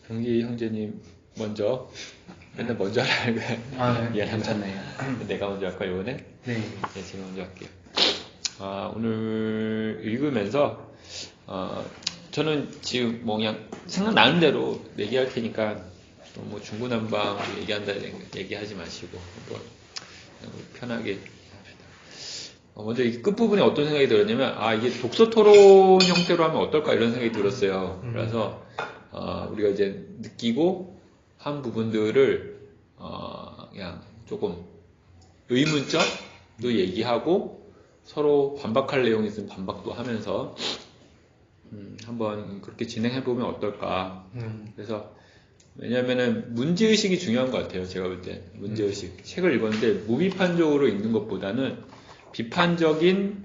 경기 형제님 먼저 맨날 먼저 하라는 거야. 네, 괜찮네요. 내가 먼저 할까 이번에? 네. 네, 제가 먼저 할게요. 오늘 읽으면서 저는 지금 뭐 그냥 생각나는 대로 얘기할 테니까 뭐 중구난방 얘기한다 얘기하지 마시고 한번 편하게 합시다. 먼저 이 끝부분에 어떤 생각이 들었냐면 이게 독서 토론 형태로 하면 어떨까 이런 생각이 들었어요. 그래서 우리가 이제 느끼고 한 부분들을 그냥 조금 의문점도 얘기하고 서로 반박할 내용이 있으면 반박도 하면서 한번 그렇게 진행해보면 어떨까. 그래서 왜냐면은 문제의식이 중요한 것 같아요. 제가 볼 때 문제의식. 책을 읽었는데 무비판적으로 읽는 것보다는 비판적인,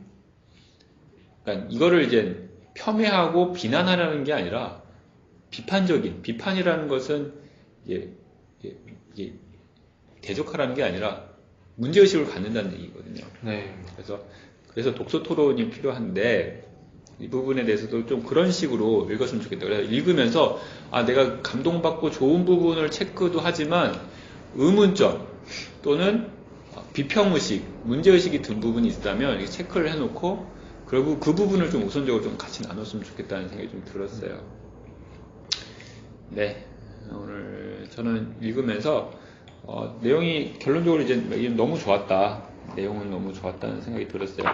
그러니까 이거를 이제 폄훼하고 비난하라는 게 아니라 비판이라는 것은 이게 대적하라는 게 아니라 문제의식을 갖는다는 얘기거든요. 네. 그래서 독서 토론이 필요한데 이 부분에 대해서도 좀 그런 식으로 읽었으면 좋겠다. 그래서 읽으면서 내가 감동받고 좋은 부분을 체크도 하지만 의문점 또는 비평의식, 문제의식이 든 부분이 있다면 체크를 해놓고 그리고 그 부분을 좀 우선적으로 좀 같이 나눴으면 좋겠다는 생각이 좀 들었어요. 네, 오늘 저는 읽으면서 내용이 결론적으로 이제 너무 좋았다. 내용은 너무 좋았다는 생각이 들었어요.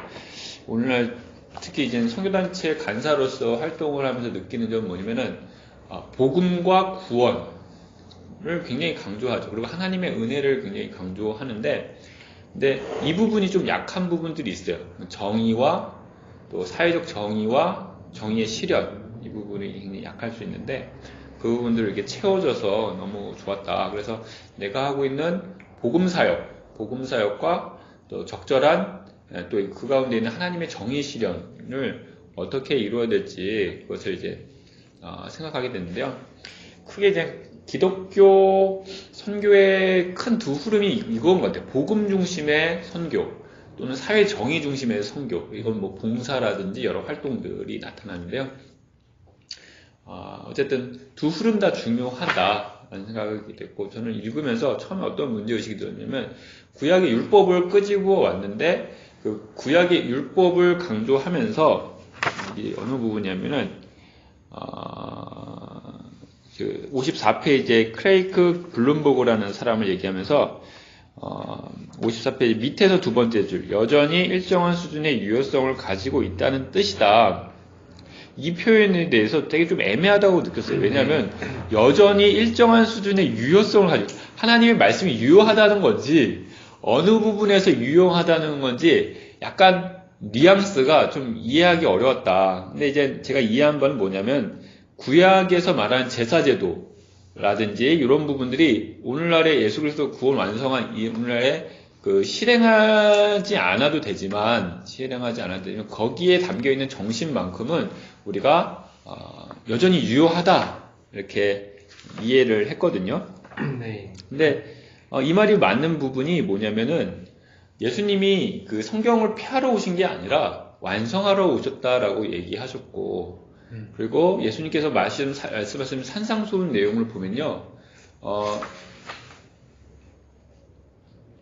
오늘날 특히 이제 선교단체 간사로서 활동을 하면서 느끼는 점은 뭐냐면은 복음과 구원을 굉장히 강조하죠. 그리고 하나님의 은혜를 굉장히 강조하는데, 근데 이 부분이 좀 약한 부분들이 있어요. 정의와 또 사회적 정의와 정의의 실현, 이 부분이 굉장히 약할 수 있는데 그 부분들을 이렇게 채워줘서 너무 좋았다. 그래서 내가 하고 있는 복음사역과 또 적절한 또 그 가운데 있는 하나님의 정의 실현을 어떻게 이루어야 될지 그것을 이제 생각하게 됐는데요. 크게 이제 기독교 선교의 큰 두 흐름이 이건 것 같아요. 복음 중심의 선교 또는 사회 정의 중심의 선교. 이건 뭐 봉사라든지 여러 활동들이 나타나는데요. 어쨌든 두 흐름 다 중요하다라는 생각이 됐고, 저는 읽으면서 처음에 어떤 문제의식이 들었냐면 구약의 율법을 끄집어 왔는데 그 구약의 율법을 강조하면서 이 어느 부분이냐면은 그 54페이지에 크레이크 블룸버그라는 사람을 얘기하면서 54페이지 밑에서 두 번째 줄, 여전히 일정한 수준의 유효성을 가지고 있다는 뜻이다. 이 표현에 대해서 되게 좀 애매하다고 느꼈어요. 왜냐하면 여전히 일정한 수준의 유효성을 가지고, 하나님의 말씀이 유효하다는 건지 어느 부분에서 유용하다는 건지 약간 뉘앙스가 좀 이해하기 어려웠다. 근데 이제 제가 이해한 바는 뭐냐면 구약에서 말하는 제사제도라든지 이런 부분들이 오늘날의 예수 그리스도 구원 완성한 이 오늘날에 실행하지 않아도 되지만 거기에 담겨 있는 정신만큼은 우리가 여전히 유효하다 이렇게 이해를 했거든요. 네. 근데 이 말이 맞는 부분이 뭐냐면은 예수님이 그 성경을 폐하러 오신 게 아니라 완성하러 오셨다라고 얘기하셨고, 그리고 예수님께서 말씀하신 산상수훈 내용을 보면요,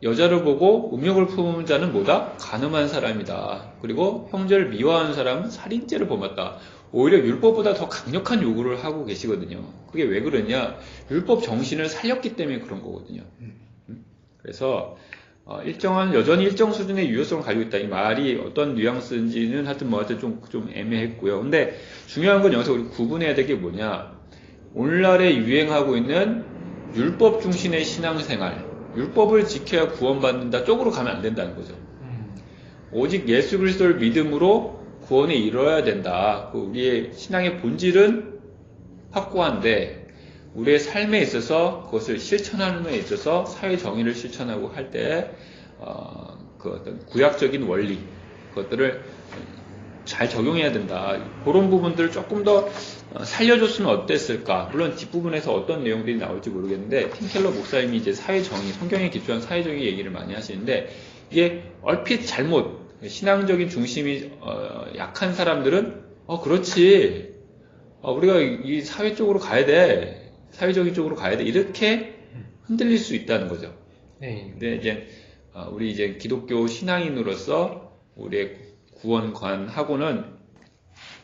여자를 보고 음욕을 품은 자는 뭐다? 간음한 사람이다. 그리고 형제를 미워하는 사람은 살인죄를 범했다. 오히려 율법보다 더 강력한 요구를 하고 계시거든요. 그게 왜 그러냐? 율법 정신을 살렸기 때문에 그런 거거든요. 그래서 여전히 일정 수준의 유효성을 가지고 있다. 이 말이 어떤 뉘앙스인지는 하여튼 좀 애매했고요. 근데 중요한 건 여기서 우리 구분해야 될 게 뭐냐? 오늘날에 유행하고 있는 율법 중심의 신앙생활, 율법을 지켜야 구원받는다 쪽으로 가면 안 된다는 거죠. 오직 예수 그리스도를 믿음으로 구원이 이루어야 된다. 우리의 신앙의 본질은 확고한데 우리의 삶에 있어서 그것을 실천하는 데 있어서 사회 정의를 실천하고 할 때 그 어떤 구약적인 원리 그것들을 잘 적용해야 된다. 그런 부분들을 조금 더 살려줬으면 어땠을까. 물론 뒷부분에서 어떤 내용들이 나올지 모르겠는데 팀 켈러 목사님이 이제 사회 정의, 성경에 기초한 사회 정의 얘기를 많이 하시는데 이게 얼핏 잘못 신앙적인 중심이 약한 사람들은 그렇지. 우리가 이 사회 쪽으로 가야 돼. 사회적인 쪽으로 가야 돼. 이렇게 흔들릴 수 있다는 거죠. 네. 근데 이제 우리 이제 기독교 신앙인으로서 우리의 구원관하고는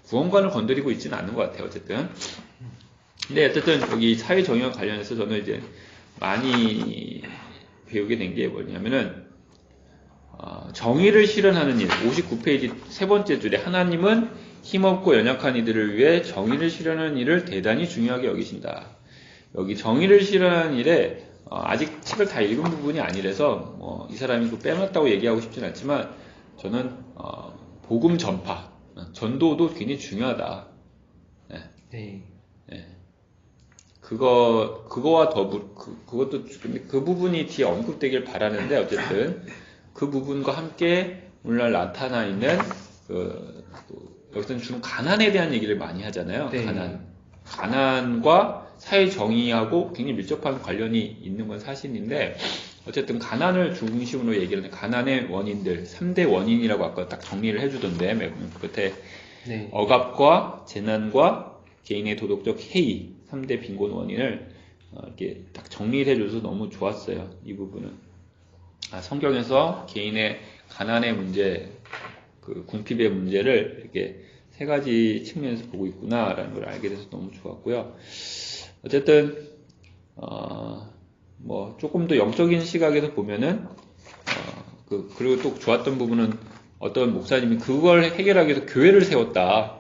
구원관을 건드리고 있지는 않는 것 같아요. 어쨌든. 근데 어쨌든 여기 사회 정의와 관련해서 저는 이제 많이 배우게 된 게 뭐냐면은 정의를 실현하는 일, 59페이지 세 번째 줄에 하나님은 힘없고 연약한 이들을 위해 정의를 실현하는 일을 대단히 중요하게 여기신다. 여기 정의를 실현하는 일에 아직 책을 다 읽은 부분이 아니라서 이 사람이 빼놨다고 얘기하고 싶진 않지만 저는 복음 전파, 전도도 굉장히 중요하다. 네. 네. 네. 그거와 그것도 근데 그 부분이 뒤에 언급되길 바라는데 어쨌든 그 부분과 함께 오늘날 나타나 있는 여기서는 주로 가난에 대한 얘기를 많이 하잖아요. 네. 가난과 사회 정의하고 굉장히 밀접한 관련이 있는 건 사실인데 어쨌든 가난을 중심으로 얘기하는 가난의 원인들 3대 원인이라고 아까 딱 정리를 해주던데 끝에 네. 억압과 재난과 개인의 도덕적 해이 3대 빈곤 원인을 이렇게 딱 정리를 해줘서 너무 좋았어요. 이 부분은 성경에서 개인의 가난의 문제, 그 궁핍의 문제를 이렇게 세 가지 측면에서 보고 있구나라는 걸 알게 돼서 너무 좋았고요. 어쨌든 뭐 조금 더 영적인 시각에서 보면은 그리고 또 좋았던 부분은 어떤 목사님이 그걸 해결하기 위해서 교회를 세웠다.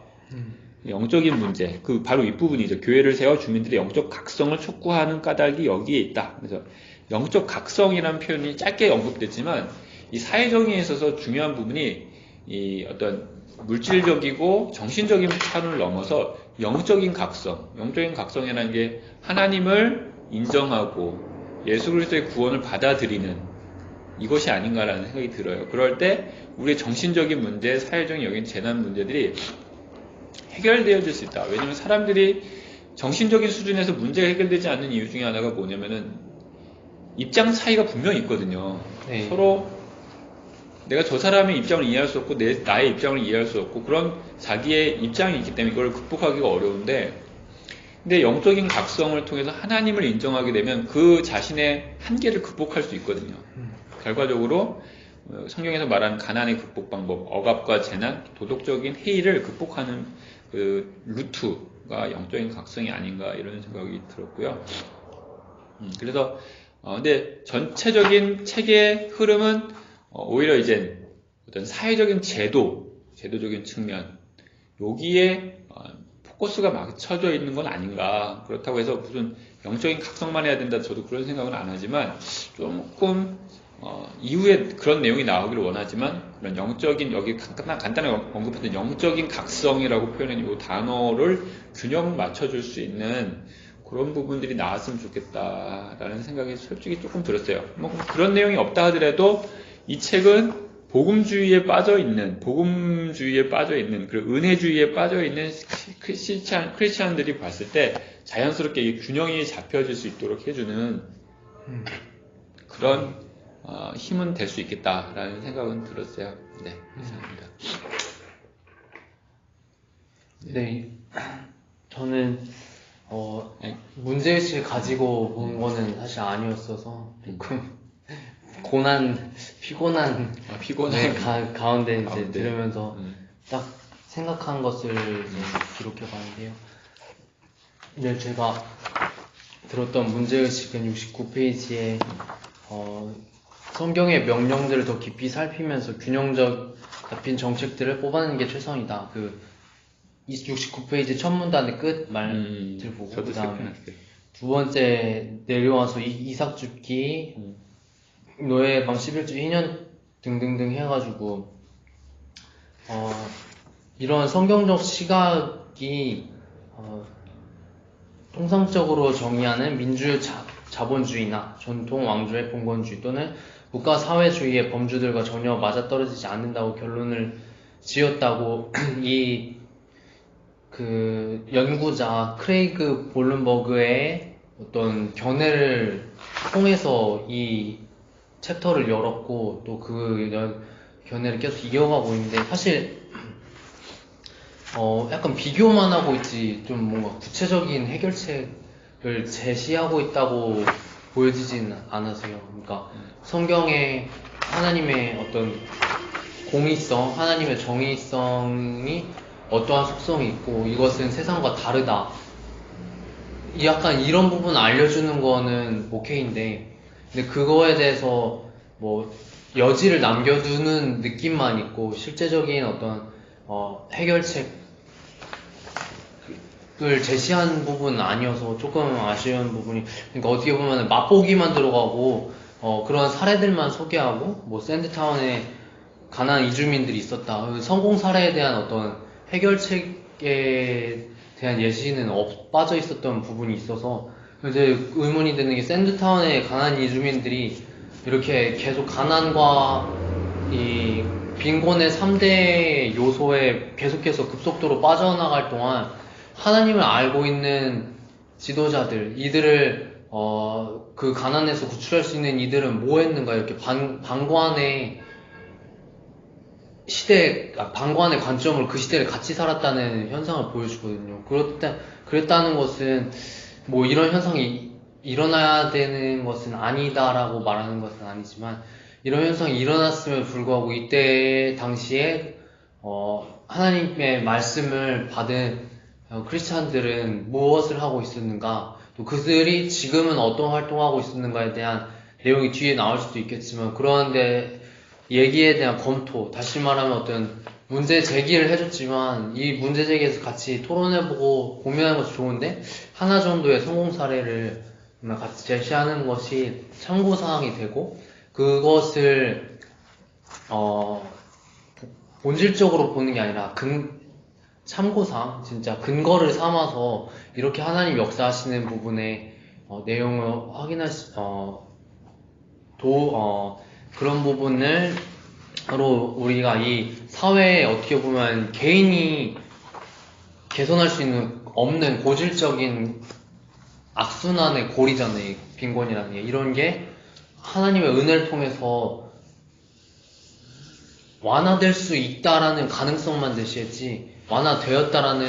영적인 문제, 그 바로 이 부분이죠. 교회를 세워 주민들의 영적 각성을 촉구하는 까닭이 여기에 있다. 그래서 영적 각성이라는 표현이 짧게 언급됐지만 이 사회정의에 있어서 중요한 부분이 이 어떤 물질적이고 정신적인 차원을 넘어서 영적인 각성, 영적인 각성이라는 게 하나님을 인정하고 예수 그리스도의 구원을 받아들이는 이것이 아닌가라는 생각이 들어요. 그럴 때 우리의 정신적인 문제, 사회적인 여긴 재난 문제들이 해결되어질 수 있다. 왜냐하면 사람들이 정신적인 수준에서 문제가 해결되지 않는 이유 중에 하나가 뭐냐면은 입장 차이가 분명히 있거든요. 네. 서로 내가 저 사람의 입장을 이해할 수 없고 나의 입장을 이해할 수 없고 그런 자기의 입장이 있기 때문에 이걸 극복하기가 어려운데 근데 영적인 각성을 통해서 하나님을 인정하게 되면 그 자신의 한계를 극복할 수 있거든요. 결과적으로 성경에서 말하는 가난의 극복 방법, 억압과 재난, 도덕적인 해이를 극복하는 그 루트가 영적인 각성이 아닌가 이런 생각이 들었고요. 그래서 근데 전체적인 책의 흐름은 오히려 이제 어떤 사회적인 제도적인 측면 여기에 포커스가 맞춰져 있는 건 아닌가. 그렇다고 해서 무슨 영적인 각성만 해야 된다 저도 그런 생각은 안 하지만 조금 이후에 그런 내용이 나오기를 원하지만 그런 영적인 여기 간단하게 언급했던 영적인 각성이라고 표현한 이 단어를 균형 맞춰줄 수 있는 그런 부분들이 나왔으면 좋겠다라는 생각이 솔직히 조금 들었어요. 뭐 그런 내용이 없다 하더라도 이 책은 복음주의에 빠져 있는 그리고 은혜주의에 빠져 있는 크리스찬들이 봤을 때 자연스럽게 이 균형이 잡혀질 수 있도록 해주는 그런 힘은 될 수 있겠다라는 생각은 들었어요. 네, 이상입니다. 네, 저는 문제의식을 가지고 본 거는 사실 아니었어서 조금 피곤한 가운데 이제 들으면서 딱 생각한 것을 이제 기록해봤는데요. 이제 제가 들었던 문제의식은 69페이지에 성경의 명령들을 더 깊이 살피면서 균형적 잡힌 정책들을 뽑아내는 게 최선이다. 그 69페이지 첫 문단의 끝 말들 보고 그 다음에 두 번째 내려와서 이삭줍기 노예방 11주 2년 등등등 해가지고 이런 성경적 시각이 통상적으로 정의하는 자본주의나 전통 왕조의 봉건주의 또는 국가 사회주의의 범주들과 전혀 맞아떨어지지 않는다고 결론을 지었다고 그 연구자 크레이그 볼른버그의 어떤 견해를 통해서 이 챕터를 열었고 또 그 견해를 계속 이어가고 있는데 사실 약간 비교만 하고 있지 좀 뭔가 구체적인 해결책은 을 제시하고 있다고 보여지진 않으세요. 그러니까 성경에 하나님의 어떤 공의성, 하나님의 정의성이 어떠한 속성이 있고 이것은 세상과 다르다. 약간 이런 부분 알려주는 거는 오케이인데, 근데 그거에 대해서 뭐 여지를 남겨두는 느낌만 있고 실제적인 어떤 해결책을 제시한 부분은 아니어서 조금 아쉬운 부분이, 그러니까 어떻게 보면 맛보기만 들어가고 그런 사례들만 소개하고 뭐 샌드타운에 가난한 이주민들이 있었다, 성공 사례에 대한 어떤 해결책에 대한 예시는 빠져 있었던 부분이 있어서 이제 의문이 드는 게, 샌드타운의 가난한 이주민들이 이렇게 계속 가난과 이 빈곤의 3대 요소에 계속해서 급속도로 빠져나갈 동안 하나님을 알고 있는 지도자들, 이들을 그 가난에서 구출할 수 있는 이들은 뭐 했는가, 이렇게 방관의 방관의 관점으로 그 시대를 같이 살았다는 현상을 보여주거든요. 그랬다는 것은 뭐 이런 현상이 일어나야 되는 것은 아니다라고 말하는 것은 아니지만, 이런 현상이 일어났음에도 불구하고 이때 당시에 하나님의 말씀을 받은 크리스찬들은 무엇을 하고 있었는가, 또 그들이 지금은 어떤 활동하고 있었는가에 대한 내용이 뒤에 나올 수도 있겠지만, 그런데 얘기에 대한 검토, 다시 말하면 어떤 문제 제기를 해줬지만 이 문제 제기에서 같이 토론해보고 고민하는 것이 좋은데, 하나 정도의 성공 사례를 같이 제시하는 것이 참고사항이 되고, 그것을 본질적으로 보는 게 아니라 참고사항, 진짜 근거를 삼아서 이렇게 하나님 역사하시는 부분의 내용을 그런 부분으로 우리가 이 사회에 어떻게 보면 개인이 개선할 수 없는 고질적인 악순환의 고리잖아요. 빈곤이라는 게. 이런 게 하나님의 은혜를 통해서 완화될 수 있다라는 가능성만 제시했지, 완화되었다라는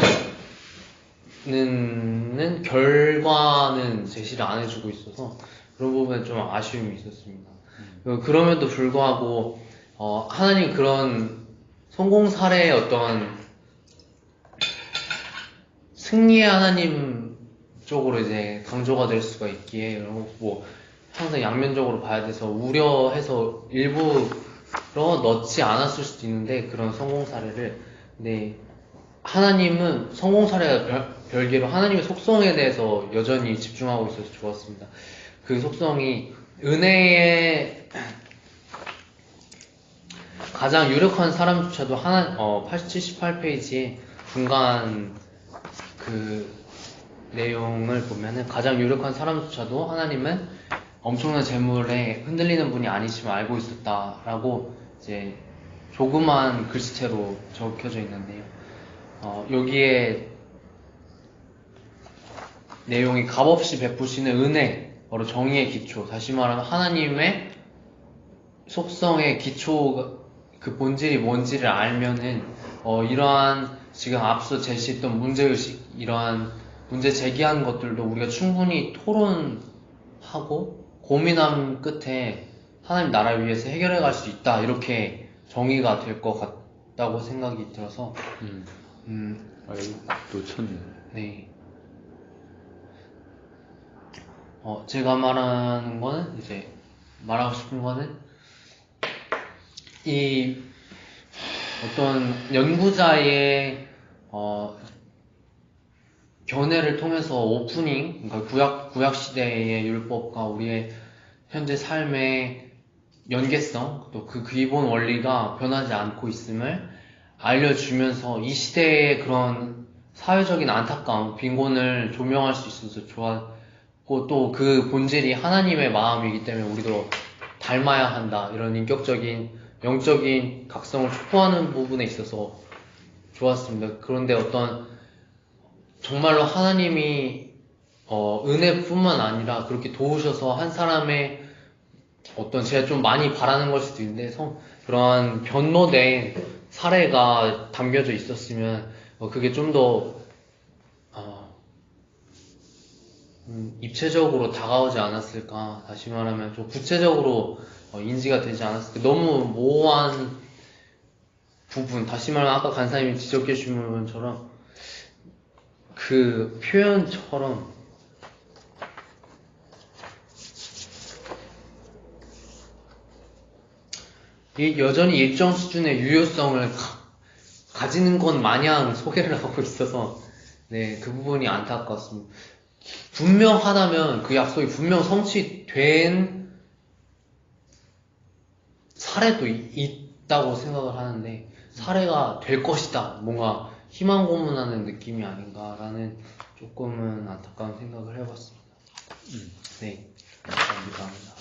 결과는 제시를 안 해주고 있어서 그런 부분에 좀 아쉬움이 있었습니다. 그럼에도 불구하고 하나님 그런 성공 사례의 어떤 승리의 하나님 쪽으로 이제 강조가 될 수가 있기에, 뭐 항상 양면적으로 봐야 돼서 우려해서 일부러 넣지 않았을 수도 있는데, 그런 성공 사례를. 근데 하나님은 성공 사례가 별개로 하나님의 속성에 대해서 여전히 집중하고 있어서 좋았습니다. 그 속성이 은혜의 가장 유력한 사람조차도 78페이지에 중간 그 내용을 보면은, 가장 유력한 사람조차도 하나님은 엄청난 재물에 흔들리는 분이 아니심을 알고 있었다라고 이제 조그만 글씨체로 적혀져 있는데요. 여기에 내용이 값없이 베푸시는 은혜, 바로 정의의 기초, 다시 말하면 하나님의 속성의 기초, 그 본질이 뭔지를 알면은 이러한 지금 앞서 제시했던 문제의식, 이러한 문제 제기한 것들도 우리가 충분히 토론하고 고민한 끝에 하나님 나라를 위해서 해결해 갈 수 있다, 이렇게 정의가 될 것 같다고 생각이 들어서 아유, 놓쳤네. 네. 제가 말하는 거는, 이제 말하고 싶은 거는, 이 어떤 연구자의 견해를 통해서 오프닝, 그러니까 구약 시대의 율법과 우리의 현재 삶의 연계성, 또 그 기본 원리가 변하지 않고 있음을 알려주면서 이 시대의 그런 사회적인 안타까움, 빈곤을 조명할 수 있어서 좋았고, 또 그 본질이 하나님의 마음이기 때문에 우리도 닮아야 한다, 이런 인격적인 영적인 각성을 촉구하는 부분에 있어서 좋았습니다. 그런데 정말로 하나님이 은혜뿐만 아니라 그렇게 도우셔서 한 사람의 제가 좀 많이 바라는 걸 수도 있는데, 그러한 변모된 사례가 담겨져 있었으면 그게 좀 더 입체적으로 다가오지 않았을까. 다시 말하면 좀 구체적으로 인지가 되지 않았을까. 너무 모호한 부분, 다시 말하면 아까 간사님이 지적해 주신 것처럼 그 표현처럼 여전히 일정 수준의 유효성을 가지는 것 마냥 소개를 하고 있어서 네, 그 부분이 안타깝습니다. 분명하다면 그 약속이 분명 성취된 사례도 있다고 생각을 하는데 사례가 될 것이다, 뭔가 희망 고문하는 느낌이 아닌가라는 조금은 안타까운 생각을 해봤습니다. 네, 감사합니다.